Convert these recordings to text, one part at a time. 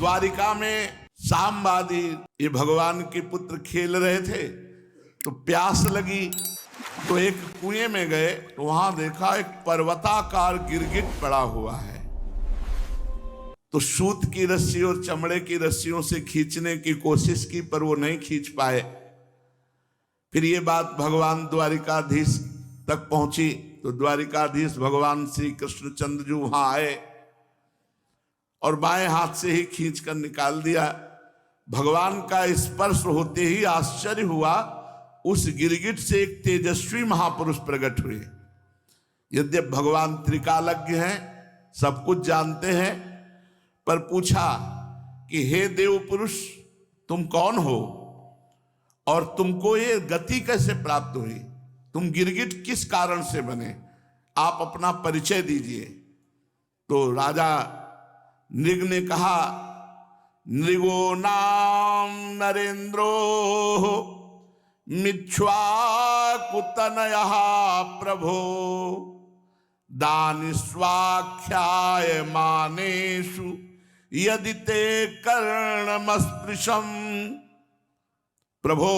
द्वारिका में सामवादी ये भगवान के पुत्र खेल रहे थे, तो प्यास लगी तो एक कुएं में गए तो वहां देखा एक पर्वताकार गिरगिट पड़ा हुआ है। तो सूत की रस्सी और चमड़े की रस्सियों से खींचने की कोशिश की पर वो नहीं खींच पाए। फिर ये बात भगवान द्वारिकाधीश तक पहुंची तो द्वारिकाधीश भगवान श्री कृष्णचंद्र जी वहां आए और बाएं हाथ से ही खींच कर निकाल दिया। भगवान का स्पर्श होते ही आश्चर्य हुआ, उस गिरगिट से एक तेजस्वी महापुरुष प्रकट हुए। यद्यपि भगवान त्रिकालज्ञ हैं, सब कुछ जानते हैं, पर पूछा कि हे देव पुरुष, तुम कौन हो और तुमको ये गति कैसे प्राप्त हुई? तुम गिरगिट किस कारण से बने? आप अपना परिचय दीजिए। तो राजा नृग ने कहा, नृगो नाम नरेंद्रो मिच्छ्वाकुतनयः प्रभो दानिस्वाख्याय मानेषु यदि ते कर्णमस्पृशम। प्रभो,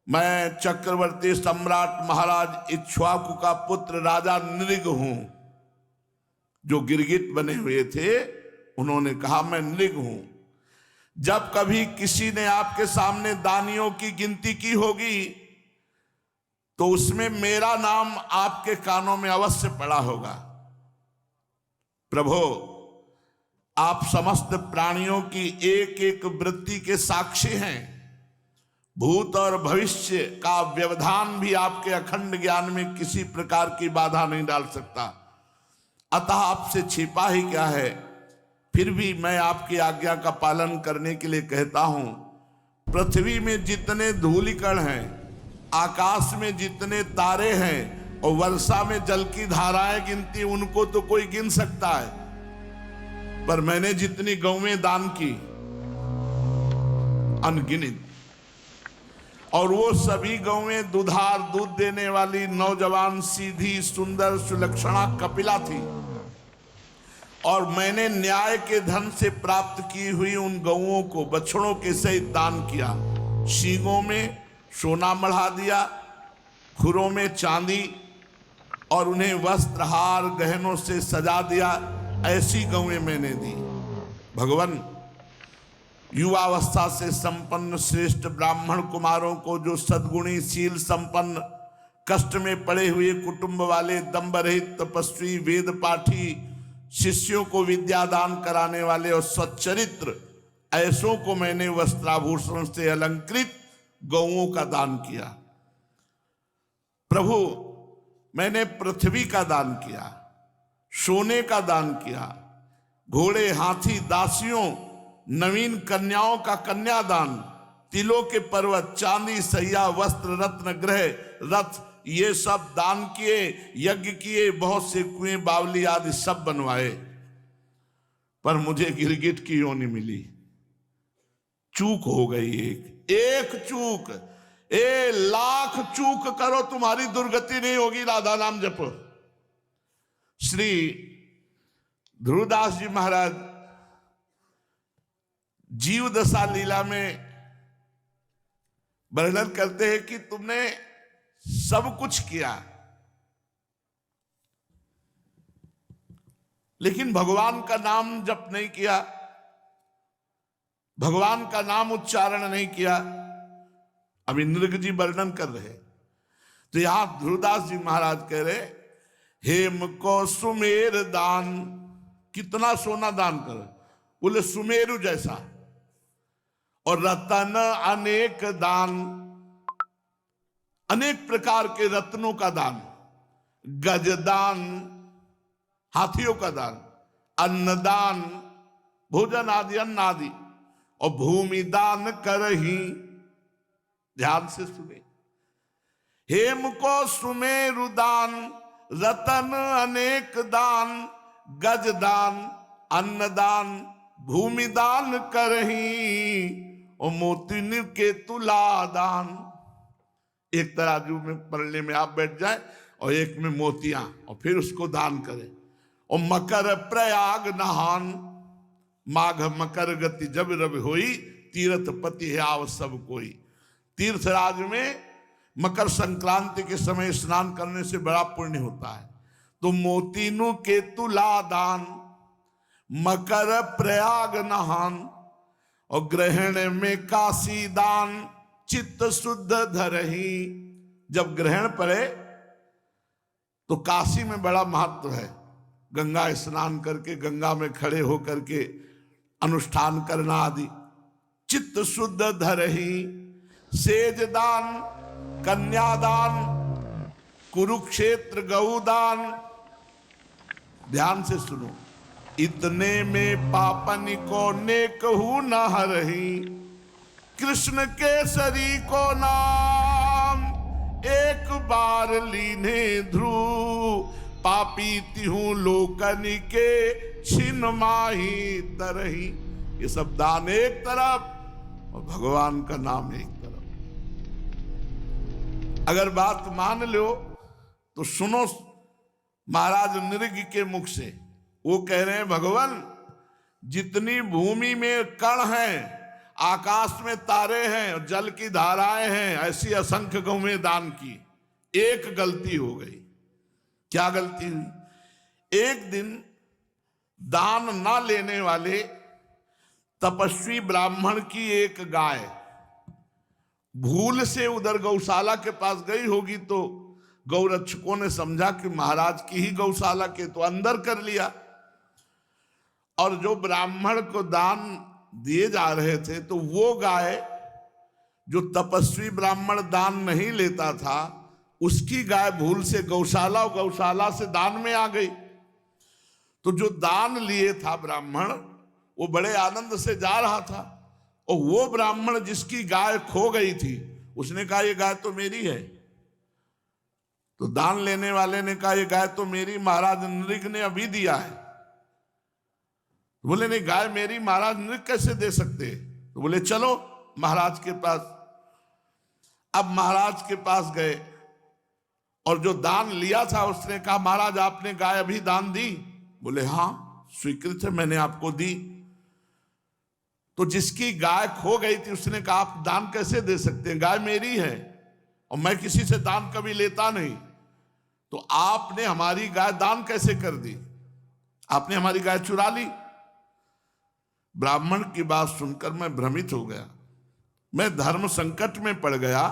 मैं चक्रवर्ती सम्राट महाराज इक्ष्वाकु का पुत्र राजा नृग हूं। जो गिरगिट बने हुए थे उन्होंने कहा मैं नृग हूं। जब कभी किसी ने आपके सामने दानियों की गिनती की होगी तो उसमें मेरा नाम आपके कानों में अवश्य पड़ा होगा। प्रभो, आप समस्त प्राणियों की एक एक वृत्ति के साक्षी हैं। भूत और भविष्य का व्यवधान भी आपके अखंड ज्ञान में किसी प्रकार की बाधा नहीं डाल सकता। अतः आपसे छिपा ही क्या है। फिर भी मैं आपकी आज्ञा का पालन करने के लिए कहता हूं। पृथ्वी में जितने धूलिकण हैं, आकाश में जितने तारे हैं और वर्षा में जल की धाराएं गिनती, उनको तो कोई गिन सकता है, पर मैंने जितनी गौएं दान की अनगिनत, और वो सभी गौएं दुधार दूध देने वाली नौजवान सीधी सुंदर सुलक्षणा कपिला थी। और मैंने न्याय के धन से प्राप्त की हुई उन गौओं को बछड़ों के सहित दान किया। सींगों में सोना मढ़ा दिया, खुरों में चांदी, और उन्हें वस्त्र हार गहनों से सजा दिया। ऐसी गौएं मैंने दी। भगवान, युवावस्था से संपन्न श्रेष्ठ ब्राह्मण कुमारों को, जो सद्गुणी शील संपन्न, कष्ट में पड़े हुए कुटुंब वाले, दंभ रहित तपस्वी, वेद पाठी शिष्यों को विद्यादान कराने वाले और सच्चरित्र ऐसों को मैंने वस्त्राभूषण से अलंकृत गौओं का दान किया। प्रभु, मैंने पृथ्वी का दान किया, सोने का दान किया, घोड़े, हाथी, दासियों, नवीन कन्याओं का कन्यादान, तिलों के पर्वत, चांदी, सैया, वस्त्र, रत्न, ग्रह, रथ, ये सब दान किए, यज्ञ किए, बहुत से कुएं, बावली आदि सब बनवाए, पर मुझे गिरगिट की योनि मिली। चूक हो गई एक चूक। लाख चूक करो तुम्हारी दुर्गति नहीं होगी। राधा नाम जपो। श्री ध्रुवदास जी महाराज जीव दशा लीला में वर्णन करते हैं कि तुमने सब कुछ किया, लेकिन भगवान का नाम जप नहीं किया, भगवान का नाम उच्चारण नहीं किया। अभी नृग जी वर्णन कर रहे, तो यहां ध्रुवदास जी महाराज कह रहे, हेम को सुमेर दान, कितना सोना दान कर, बोले सुमेरु जैसा, और रतन अनेक दान, अनेक प्रकार के रत्नों का दान, गजदान, हाथियों का दान, अन्नदान, भोजन आदि, अन्न आदि, और भूमि दान करही। ध्यान से सुने, हेम को सुमेरु दान, रतन अनेक दान, गजदान, अन्नदान, भूमि दान करही, और मोती के तुला दान। एक तराजू में पलड़े में आप बैठ जाए और एक में मोतियां, और फिर उसको दान करें। और मकर प्रयाग नहान, माघ मकर गति जब रब होई, तीर्थ पति है आव सब कोई। तीर्थराज में मकर संक्रांति के समय स्नान करने से बड़ा पुण्य होता है। तो मोतीनु केतु लादान, मकर प्रयाग नहान, और ग्रहण में काशी दान, चित्त शुद्ध धरही। जब ग्रहण पड़े तो काशी में बड़ा महत्व है। गंगा स्नान करके गंगा में खड़े होकर के अनुष्ठान करना आदि। चित्त शुद्ध धरही, सेज दान, कन्यादान, कुरुक्षेत्र गौदान। ध्यान से सुनो, इतने में पापन को नेकहू न हरही, कृष्ण केसरी को नाम एक बार लीने ध्रुव, पापी तिहू लोकन के छिन माही तरही। ये सब दान एक तरफ और भगवान का नाम एक तरफ। अगर बात मान लो तो सुनो महाराज नृग के मुख से। वो कह रहे हैं भगवान, जितनी भूमि में कण हैं, आकाश में तारे हैं और जल की धाराएं हैं, ऐसी असंख्य गौएं दान की। एक गलती हो गई। क्या गलती हुई? एक दिन दान ना लेने वाले तपस्वी ब्राह्मण की एक गाय भूल से उधर गौशाला के पास गई होगी, तो गौरक्षकों ने समझा कि महाराज की ही गौशाला के, तो अंदर कर लिया। और जो ब्राह्मण को दान दिए जा रहे थे, तो वो गाय जो तपस्वी ब्राह्मण दान नहीं लेता था, उसकी गाय भूल से गौशाला और गौशाला से दान में आ गई। तो जो दान लिए था ब्राह्मण, वो बड़े आनंद से जा रहा था, और वो ब्राह्मण जिसकी गाय खो गई थी, उसने कहा ये गाय तो मेरी है। तो दान लेने वाले ने कहा ये गाय तो मेरी महाराज नृग ने अभी दिया है। बोले नहीं, गाय मेरी महाराज नृग कैसे दे सकते? तो बोले चलो महाराज के पास। अब महाराज के पास गए और जो दान लिया था उसने कहा महाराज आपने गाय अभी दान दी? बोले हाँ स्वीकृत है, मैंने आपको दी। तो जिसकी गाय खो गई थी उसने कहा आप दान कैसे दे सकते हैं, गाय मेरी है और मैं किसी से दान कभी लेता नहीं, तो आपने हमारी गाय दान कैसे कर दी? आपने हमारी गाय चुरा ली। ब्राह्मण की बात सुनकर मैं भ्रमित हो गया, मैं धर्म संकट में पड़ गया।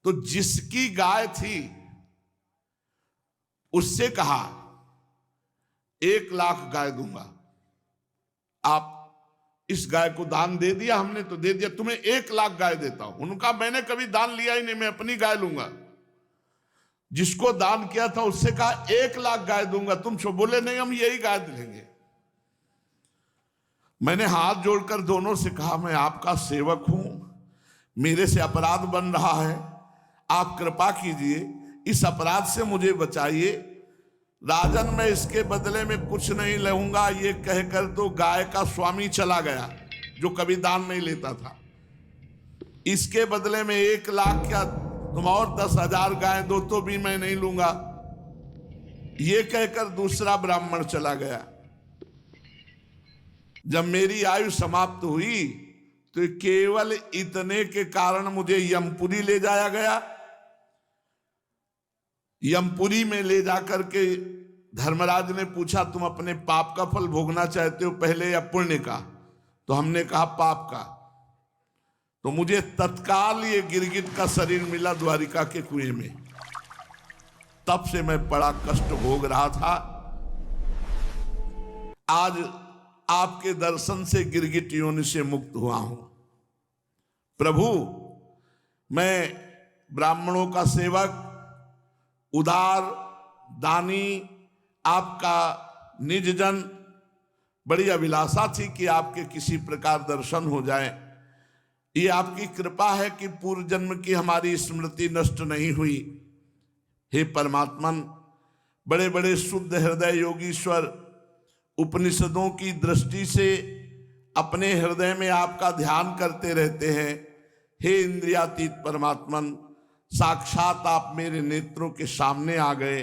तो जिसकी गाय थी उससे कहा 1 लाख गाय दूंगा, आप इस गाय को दान दे दिया, हमने तो दे दिया, तुम्हें 1 लाख गाय देता हूं। उनका मैंने कभी दान लिया ही नहीं, मैं अपनी गाय लूंगा। जिसको दान किया था उससे कहा 1 लाख गाय दूंगा, तुम छो बोले नहीं हम यही गाय लेंगे। मैंने हाथ जोड़कर दोनों से कहा मैं आपका सेवक हूं, मेरे से अपराध बन रहा है, आप कृपा कीजिए, इस अपराध से मुझे बचाइए। राजन मैं इसके बदले में कुछ नहीं लूंगा, ये कहकर तो गाय का स्वामी चला गया जो कभी दान नहीं लेता था। इसके बदले में 1 लाख क्या तुम और 10,000 गाय दो तो भी मैं नहीं लूंगा, ये कहकर दूसरा ब्राह्मण चला गया। जब मेरी आयु समाप्त हुई तो केवल इतने के कारण मुझे यमपुरी ले जाया गया। यमपुरी में ले जाकर के धर्मराज ने पूछा तुम अपने पाप का फल भोगना चाहते हो पहले या पुण्य का? तो हमने कहा पाप का। तो मुझे तत्काल ये गिरगिट का शरीर मिला द्वारिका के कुएं में। तब से मैं बड़ा कष्ट भोग रहा था। आज आपके दर्शन से गिरगिट योनि से मुक्त हुआ हूं। प्रभु मैं ब्राह्मणों का सेवक, उदार, दानी, आपका निज जन, बड़ी अभिलाषा थी कि आपके किसी प्रकार दर्शन हो जाए। ये आपकी कृपा है कि पूर्व जन्म की हमारी स्मृति नष्ट नहीं हुई। हे परमात्मन, बड़े बड़े शुद्ध हृदय योगीश्वर उपनिषदों की दृष्टि से अपने हृदय में आपका ध्यान करते रहते हैं। हे इंद्रियातीत परमात्मन, साक्षात आप मेरे नेत्रों के सामने आ गए।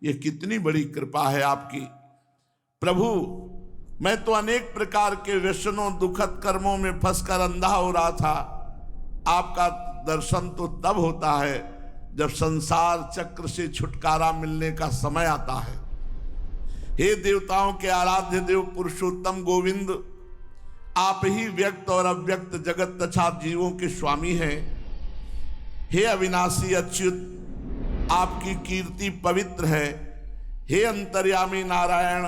ये कितनी बड़ी कृपा है आपकी। प्रभु मैं तो अनेक प्रकार के व्यसनों दुखद कर्मों में फंसकर अंधा हो रहा था। आपका दर्शन तो तब होता है जब संसार चक्र से छुटकारा मिलने का समय आता है। हे देवताओं के आराध्य देव पुरुषोत्तम गोविंद, आप ही व्यक्त और अव्यक्त जगत तथा जीवों के स्वामी हैं। हे अविनाशी अच्युत, आपकी कीर्ति पवित्र है। हे अंतर्यामी नारायण,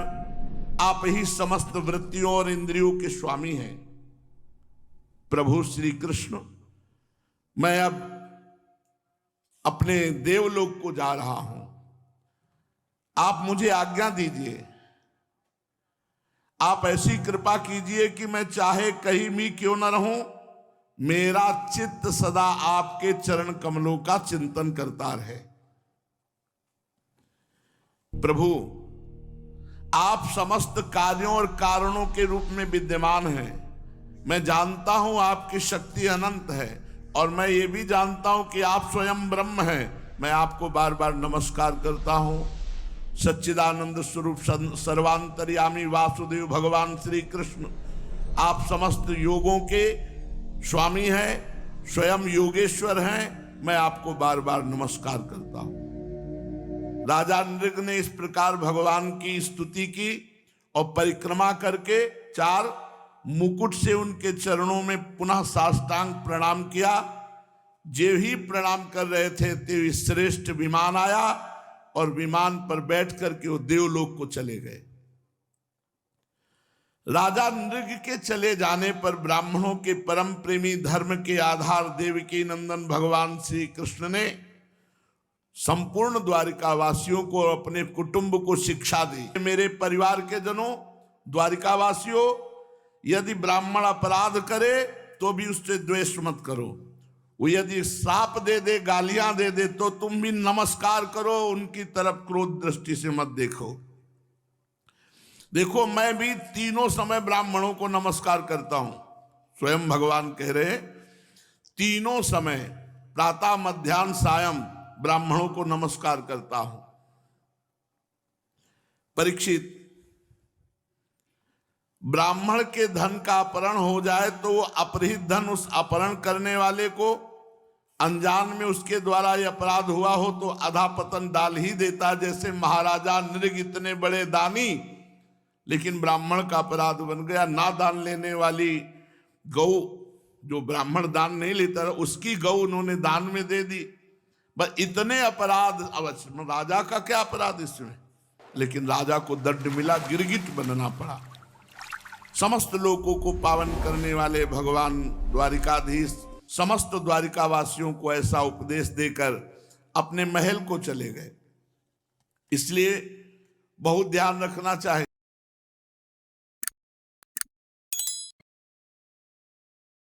आप ही समस्त वृत्तियों और इंद्रियों के स्वामी हैं। प्रभु श्री कृष्ण, मैं अब अपने देवलोक को जा रहा हूं, आप मुझे आज्ञा दीजिए। आप ऐसी कृपा कीजिए कि मैं चाहे कहीं भी क्यों न रहूं, मेरा चित्त सदा आपके चरण कमलों का चिंतन करता रहे। प्रभु, आप समस्त कार्यों और कारणों के रूप में विद्यमान हैं। मैं जानता हूं आपकी शक्ति अनंत है और मैं ये भी जानता हूं कि आप स्वयं ब्रह्म हैं। मैं आपको बार बार नमस्कार करता हूं। सच्चिदानंद स्वरूप सर्वांतर्यामी वासुदेव भगवान श्री कृष्ण, आप समस्त योगों के स्वामी हैं, स्वयं योगेश्वर हैं। मैं आपको बार बार नमस्कार करता हूं। राजा नृग ने इस प्रकार भगवान की स्तुति की और परिक्रमा करके 4 मुकुट से उनके चरणों में पुनः साष्टांग प्रणाम किया। जो ही प्रणाम कर रहे थे ते श्रेष्ठ विमान आया और विमान पर बैठ करके वो देवलोक को चले गए। राजा नृग के चले जाने पर ब्राह्मणों के परम प्रेमी धर्म के आधार देवकी नंदन भगवान श्री कृष्ण ने संपूर्ण द्वारिका वासियों को और अपने कुटुंब को शिक्षा दी। मेरे परिवार के जनों, द्वारिका वासियों, यदि ब्राह्मण अपराध करे तो भी उससे द्वेष मत करो। वो यदि श्राप दे दे, गालियां दे दे, तो तुम भी नमस्कार करो, उनकी तरफ क्रोध दृष्टि से मत देखो। देखो, मैं भी तीनों समय ब्राह्मणों को नमस्कार करता हूं। स्वयं भगवान कह रहे, तीनों समय प्रातः मध्याह्न सायं ब्राह्मणों को नमस्कार करता हूं। परीक्षित, ब्राह्मण के धन का अपहरण हो जाए तो वो अपहृत धन उस अपहरण करने वाले को, अनजान में उसके द्वारा यह अपराध हुआ हो तो अधापतन डाल ही देता। जैसे महाराजा नृग इतने बड़े दानी, लेकिन ब्राह्मण का अपराध बन गया। ना दान लेने वाली गौ, जो ब्राह्मण दान नहीं लेता, उसकी गौ उन्होंने दान में दे दी। बस इतने अपराध, अवश्य राजा का क्या अपराध इसमें, लेकिन राजा को दंड मिला, गिरगिट बनना पड़ा। समस्त लोगों को पावन करने वाले भगवान द्वारिकाधीश समस्त द्वारिका वासियों को ऐसा उपदेश देकर अपने महल को चले गए। इसलिए बहुत ध्यान रखना चाहिए।